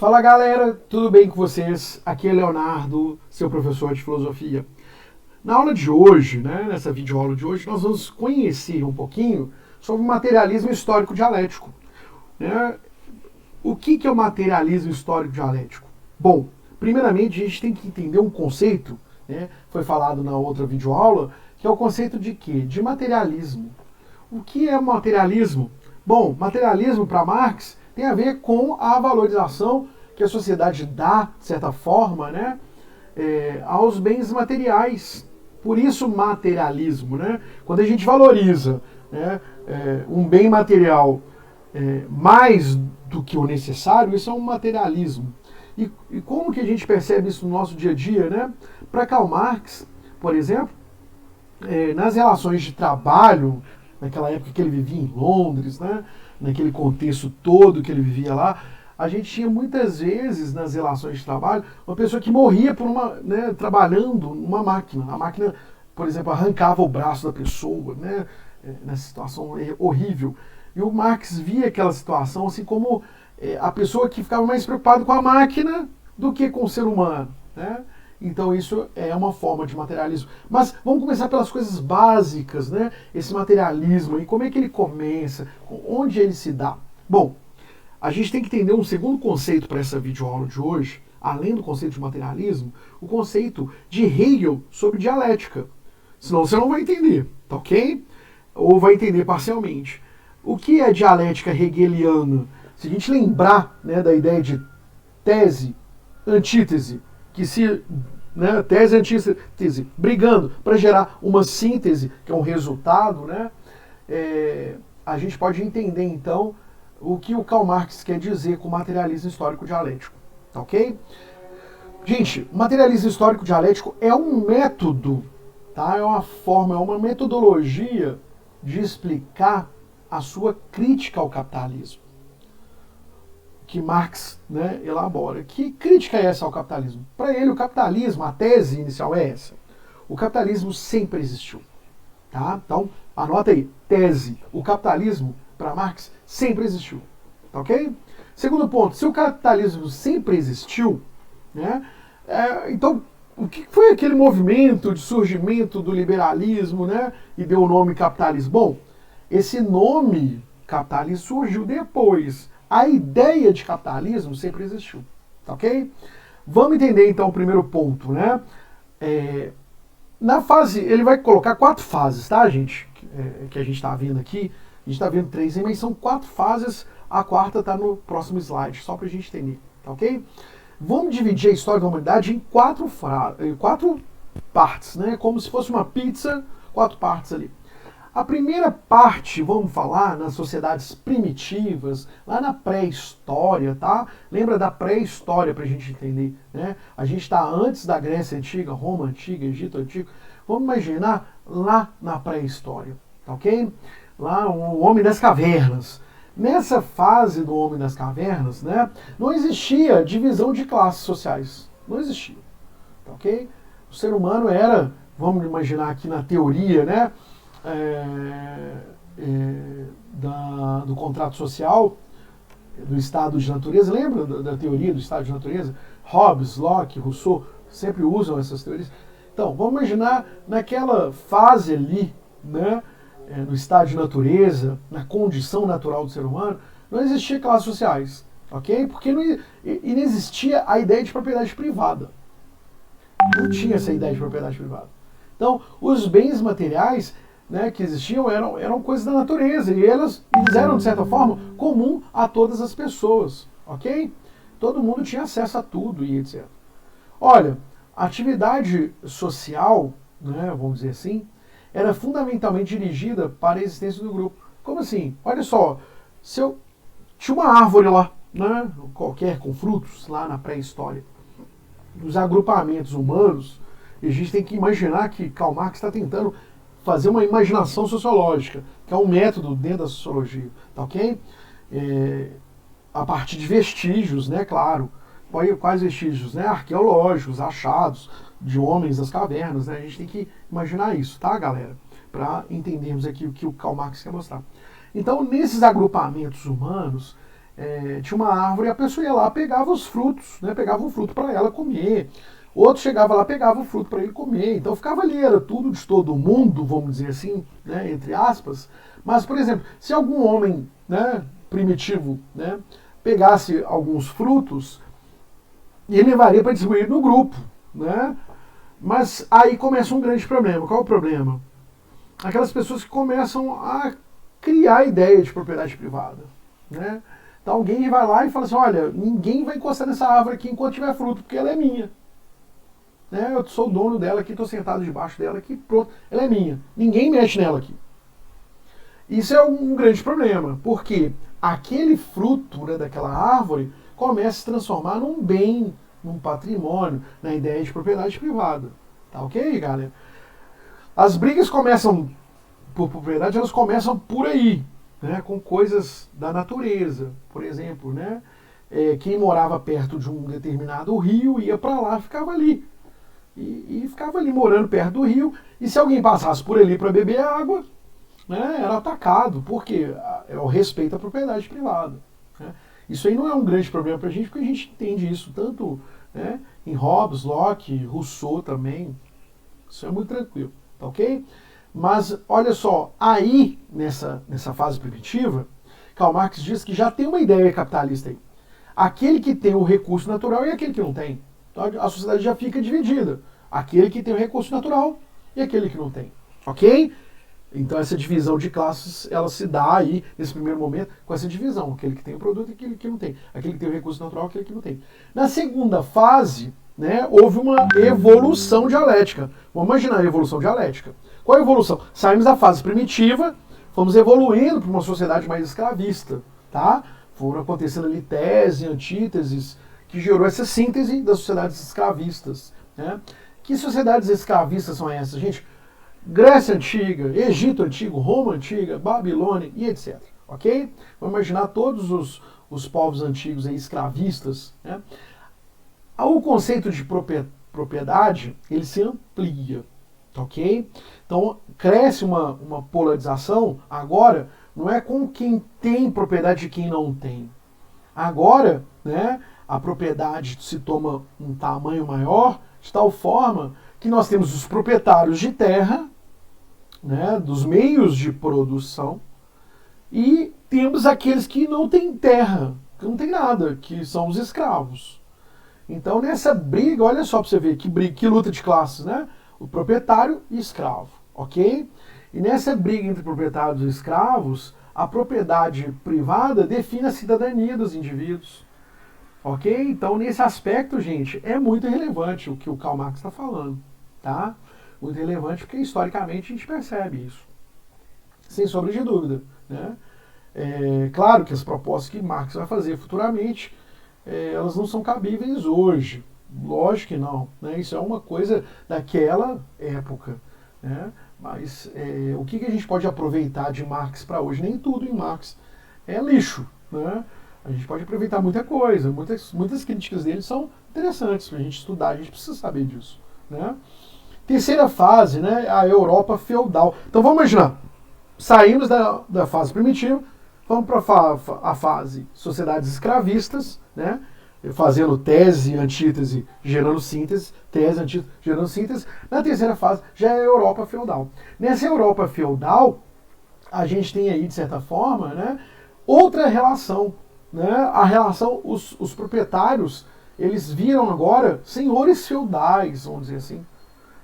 Fala galera, tudo bem com vocês? Aqui é Leonardo, seu professor de filosofia. Na aula de hoje, nessa videoaula de hoje, nós vamos conhecer um pouquinho sobre o materialismo histórico dialético. O que é o materialismo histórico dialético? Bom, primeiramente a gente tem que entender um conceito, foi falado na outra videoaula, que é o conceito de quê? De materialismo. O que é materialismo? Bom, materialismo para Marx tem a ver com a valorização que a sociedade dá, de certa forma, aos bens materiais. Por isso, materialismo. Quando a gente valoriza um bem material mais do que o necessário, isso é um materialismo. E como que a gente percebe isso no nosso dia a dia? Para Karl Marx, por exemplo, nas relações de trabalho, naquela época que ele vivia em Londres, naquele contexto todo que ele vivia lá, a gente tinha muitas vezes nas relações de trabalho uma pessoa que morria por trabalhando numa máquina. A máquina, por exemplo, arrancava o braço da pessoa, nessa situação horrível. E o Marx via aquela situação assim como a pessoa que ficava mais preocupada com a máquina do que com o ser humano. Então isso é uma forma de materialismo. Mas vamos começar pelas coisas básicas, esse materialismo, e como é que ele começa, onde ele se dá. Bom, a gente tem que entender um segundo conceito para essa videoaula de hoje, além do conceito de materialismo, o conceito de Hegel sobre dialética. Senão você não vai entender, tá ok? Ou vai entender parcialmente. O que é dialética hegeliana? Se a gente lembrar da ideia de tese, antítese, que se tese e antítese brigando para gerar uma síntese, que é um resultado, a gente pode entender então o que o Karl Marx quer dizer com materialismo histórico dialético, tá ok? Gente, materialismo histórico dialético é um método, é uma forma, é uma metodologia de explicar a sua crítica ao capitalismo, que Marx elabora. Que crítica é essa ao capitalismo? Para ele, o capitalismo, a tese inicial é essa. O capitalismo sempre existiu. Tá? Então, anota aí. Tese. O capitalismo, para Marx, sempre existiu. Tá ok? Segundo ponto. Se o capitalismo sempre existiu, então, o que foi aquele movimento de surgimento do liberalismo, e deu o nome capitalismo? Bom, esse nome capitalismo surgiu depois. A ideia de capitalismo sempre existiu, tá ok? Vamos entender então o primeiro ponto, na fase, ele vai colocar 4 fases, tá, gente? Que a gente está vendo aqui. A gente está vendo 3, mas são 4 fases. A quarta está no próximo slide, só para a gente entender, tá ok? Vamos dividir a história da humanidade em 4 partes, como se fosse uma pizza, 4 partes ali. A primeira parte, vamos falar, nas sociedades primitivas, lá na pré-história, tá? Lembra da pré-história para a gente entender, A gente está antes da Grécia Antiga, Roma Antiga, Egito Antigo. Vamos imaginar lá na pré-história, tá ok? Lá o Homem das Cavernas. Nessa fase do Homem das Cavernas, não existia divisão de classes sociais. Não existia, tá ok? O ser humano era, vamos imaginar aqui na teoria, do contrato social, do estado de natureza. Lembra da teoria do estado de natureza? Hobbes, Locke, Rousseau sempre usam essas teorias. Então, vamos imaginar naquela fase ali, no estado de natureza, na condição natural do ser humano, não existia classes sociais, ok? Porque não existia a ideia de propriedade privada. Não tinha essa ideia de propriedade privada. Então, os bens materiais que existiam eram coisas da natureza, e eles eram, de certa forma, comum a todas as pessoas, ok? Todo mundo tinha acesso a tudo e etc. Olha, a atividade social, vamos dizer assim, era fundamentalmente dirigida para a existência do grupo. Como assim? Olha só, se eu tinha uma árvore lá, qualquer, com frutos, lá na pré-história, os agrupamentos humanos, e a gente tem que imaginar que Karl Marx está tentando fazer uma imaginação sociológica, que é um método dentro da sociologia, tá ok? A partir de vestígios, claro. Quais vestígios? Arqueológicos, achados de homens das cavernas, A gente tem que imaginar isso, tá, galera? Para entendermos aqui o que o Karl Marx quer mostrar. Então, nesses agrupamentos humanos, tinha uma árvore e a pessoa ia lá, pegava os frutos, né? Pegava um fruto para ela comer. Outro chegava lá, pegava o fruto para ele comer. Então ficava ali, era tudo de todo mundo, vamos dizer assim, né? Entre aspas. Mas, por exemplo, se algum homem, né, primitivo, né, pegasse alguns frutos, ele levaria para distribuir no grupo, né? Mas aí começa um grande problema. Qual é o problema? Aquelas pessoas que começam a criar a ideia de propriedade privada, né? Então alguém vai lá e fala assim, olha, ninguém vai encostar nessa árvore aqui enquanto tiver fruto, porque ela é minha. Né? Eu sou o dono dela aqui, estou sentado debaixo dela aqui, pronto, ela é minha. Ninguém mexe nela aqui. Isso é um grande problema, porque aquele fruto, né, daquela árvore começa a se transformar num bem, num patrimônio, na ideia de propriedade privada. Tá ok, galera? As brigas começam por propriedade, elas começam por aí, né, com coisas da natureza. Por exemplo, né, quem morava perto de um determinado rio ia para lá, ficava ali. E ficava ali morando perto do rio, e se alguém passasse por ali para beber água, né, era atacado, porque é o respeito à propriedade privada. Né? Isso aí não é um grande problema para a gente, porque a gente entende isso tanto, né, em Hobbes, Locke, Rousseau também. Isso é muito tranquilo, tá ok? Mas olha só, aí nessa fase primitiva, Karl Marx diz que já tem uma ideia capitalista aí. Aquele que tem o recurso natural e aquele que não tem. Então a sociedade já fica dividida. Aquele que tem o recurso natural e aquele que não tem. Ok? Então essa divisão de classes, ela se dá aí, nesse primeiro momento, com essa divisão. Aquele que tem o produto e aquele que não tem. Aquele que tem o recurso natural e aquele que não tem. Na segunda fase, né, houve uma evolução dialética. Vamos imaginar a evolução dialética. Qual é a evolução? Saímos da fase primitiva, fomos evoluindo para uma sociedade mais escravista. Tá? Foram acontecendo ali tese, antíteses, que gerou essa síntese das sociedades escravistas. Né? Que sociedades escravistas são essas, gente? Grécia Antiga, Egito Antigo, Roma Antiga, Babilônia e etc. Ok? Vamos imaginar todos os povos antigos aí, escravistas. Né? O conceito de propriedade, ele se amplia. Ok? Então, cresce uma polarização agora, não é com quem tem propriedade e quem não tem. Agora, né, a propriedade se toma um tamanho maior, de tal forma que nós temos os proprietários de terra, né, dos meios de produção, e temos aqueles que não têm terra, que não tem nada, que são os escravos. Então, nessa briga, olha só para você ver que briga, que luta de classes, né? O proprietário e escravo, ok? E nessa briga entre proprietários e escravos, a propriedade privada define a cidadania dos indivíduos, ok? Então, nesse aspecto, gente, é muito relevante o que o Karl Marx está falando, tá? Muito relevante porque, historicamente, a gente percebe isso, sem sombra de dúvida, né? Claro que as propostas que Marx vai fazer futuramente, elas não são cabíveis hoje. Lógico que não. Né? Isso é uma coisa daquela época. Né? Mas o que a gente pode aproveitar de Marx para hoje? Nem tudo em Marx é lixo. Né? A gente pode aproveitar muita coisa. Muitas críticas dele são interessantes para a gente estudar. A gente precisa saber disso. Né? Terceira fase, né? A Europa feudal. Então vamos imaginar. Saímos da fase primitiva, vamos para a fase sociedades escravistas, né? Fazendo tese, antítese, gerando síntese, tese, antítese, gerando síntese. Na terceira fase já é a Europa feudal. Nessa Europa feudal, a gente tem aí, de certa forma, né, outra relação. Né? A relação, os proprietários, eles viram agora senhores feudais, vamos dizer assim.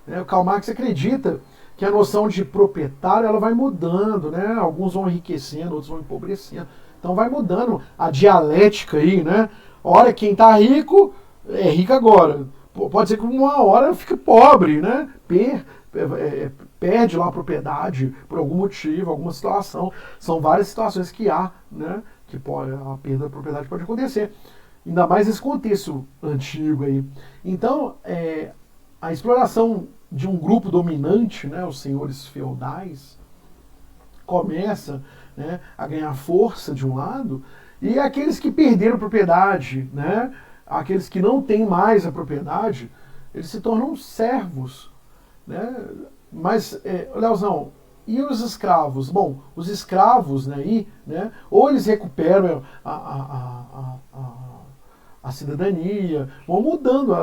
Né? O Karl Marx acredita que a noção de proprietário ela vai mudando, né? Alguns vão enriquecendo, outros vão empobrecendo. Então vai mudando a dialética aí, né? Ora, quem está rico é rico agora. Pode ser que uma hora fique pobre, né? Perde lá a propriedade por algum motivo, alguma situação. São várias situações que há, né? Que a perda da propriedade pode acontecer. Ainda mais nesse contexto antigo aí. Então, a exploração de um grupo dominante, né, os senhores feudais, começa, né, a ganhar força de um lado, e aqueles que perderam propriedade, né, aqueles que não têm mais a propriedade, eles se tornam servos. Né? Mas, Leozão, E os escravos? Bom, os escravos, né, ou eles recuperam a cidadania, vão mudando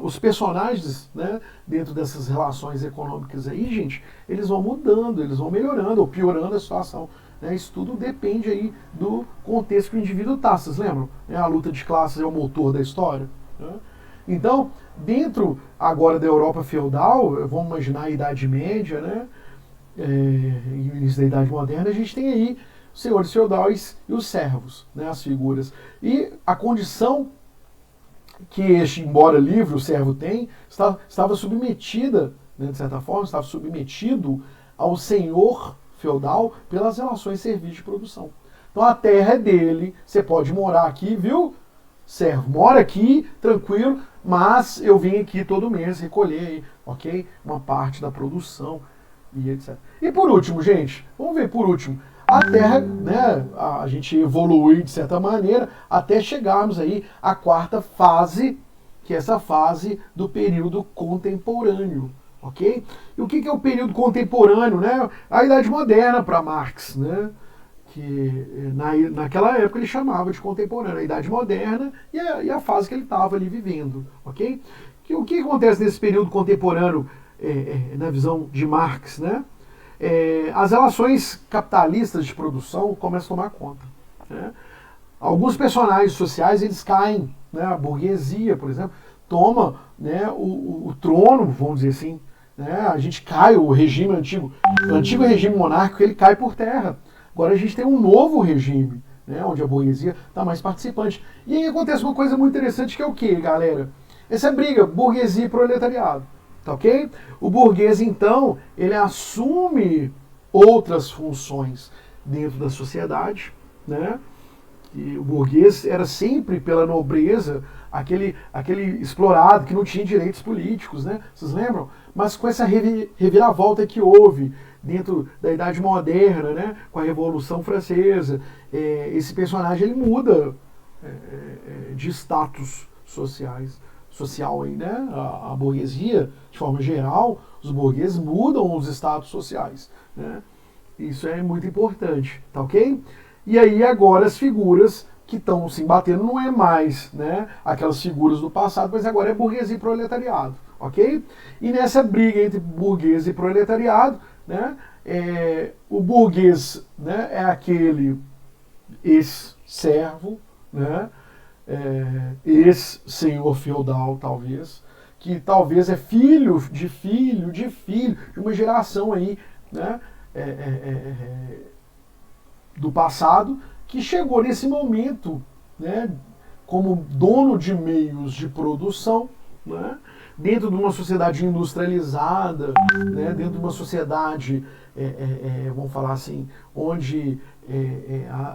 os personagens, né, dentro dessas relações econômicas aí, gente, eles vão mudando, eles vão melhorando ou piorando a situação. Né, isso tudo depende aí do contexto que o indivíduo está. Vocês lembram? A luta de classes é o motor da história. Né? Então, dentro agora da Europa feudal, vamos imaginar a Idade Média, né, e o início da Idade Moderna, a gente tem aí os senhores feudais e os servos, né, as figuras. E a condição que este, embora livre, o servo tem, estava submetida, né, de certa forma, estava submetido ao senhor feudal pelas relações serviço de produção. Então a terra é dele, você pode morar aqui, viu? Servo, mora aqui, tranquilo, mas eu vim aqui todo mês recolher aí, ok? Uma parte da produção e etc. E por último, gente, vamos ver por último. A Terra, né, a gente evolui de certa maneira até chegarmos aí à quarta fase, que é essa fase do período contemporâneo, ok? E o que é o período contemporâneo, né? A Idade Moderna para Marx, né? Que naquela época ele chamava de contemporâneo, a Idade Moderna e a fase que ele estava ali vivendo, ok? O que acontece nesse período contemporâneo na visão de Marx, né? As relações capitalistas de produção começam a tomar conta. Né? Alguns personagens sociais eles caem, né? A burguesia, por exemplo, toma, né, o trono, vamos dizer assim. Né? A gente cai, o regime antigo, o antigo regime monárquico, ele cai por terra. Agora a gente tem um novo regime, né, onde a burguesia está mais participante. E aí acontece uma coisa muito interessante que é o que, galera? Essa briga burguesia e proletariado. Tá ok? O burguês, então, ele assume outras funções dentro da sociedade, né? E o burguês era sempre pela nobreza, aquele explorado que não tinha direitos políticos, né? Vocês lembram? Mas com essa reviravolta que houve dentro da Idade Moderna, né? Com a Revolução Francesa, esse personagem ele muda de status social aí, né? A burguesia, de forma geral, os burgueses mudam os status sociais, né? Isso é muito importante, tá ok? E aí agora as figuras que estão se embatendo não é mais, né, aquelas figuras do passado, mas agora é burguesia e proletariado, ok? E nessa briga entre burguês e proletariado, né, o burguês, né, é aquele ex-servo, né, ex-senhor feudal, talvez, que talvez é filho de uma geração aí, né, do passado, que chegou nesse momento, né, como dono de meios de produção, né, dentro de uma sociedade industrializada, né, dentro de uma sociedade, vamos falar assim, onde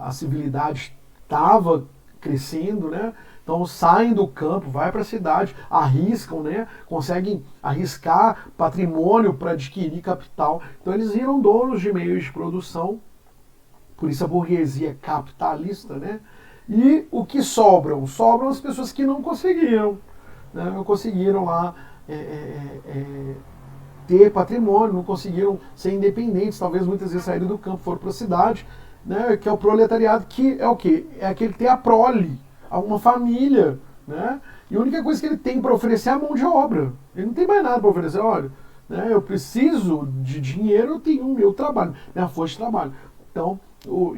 a civilidade estava crescendo, né? Então saem do campo, vai para a cidade, arriscam, né? Conseguem arriscar patrimônio para adquirir capital. Então eles viram donos de meios de produção. Por isso a burguesia é capitalista, né? E o que sobram? Sobram as pessoas que não conseguiram, né? Não conseguiram lá ter patrimônio, não conseguiram ser independentes, talvez muitas vezes saíram do campo, foram para a cidade, né? Que é o proletariado, que é o quê? É aquele que tem a prole, uma família, né? E a única coisa que ele tem para oferecer é a mão de obra. Ele não tem mais nada para oferecer. Olha, né? Eu preciso de dinheiro, eu tenho o meu trabalho, minha força de trabalho. Então,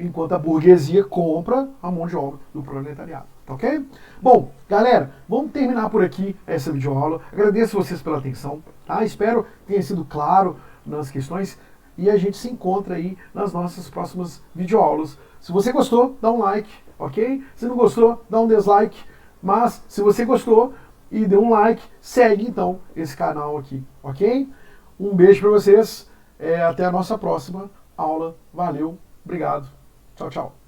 enquanto a burguesia compra a mão de obra do proletariado, tá ok? Bom, galera, vamos terminar por aqui essa videoaula. Agradeço vocês pela atenção, tá? Espero que tenha sido claro nas questões e a gente se encontra aí nas nossas próximas videoaulas. Se você gostou, dá um like, ok? Se não gostou, dá um dislike, mas se você gostou e deu um like, segue então esse canal aqui, ok? Um beijo para vocês, até a nossa próxima aula. Valeu! Obrigado. Tchau, tchau.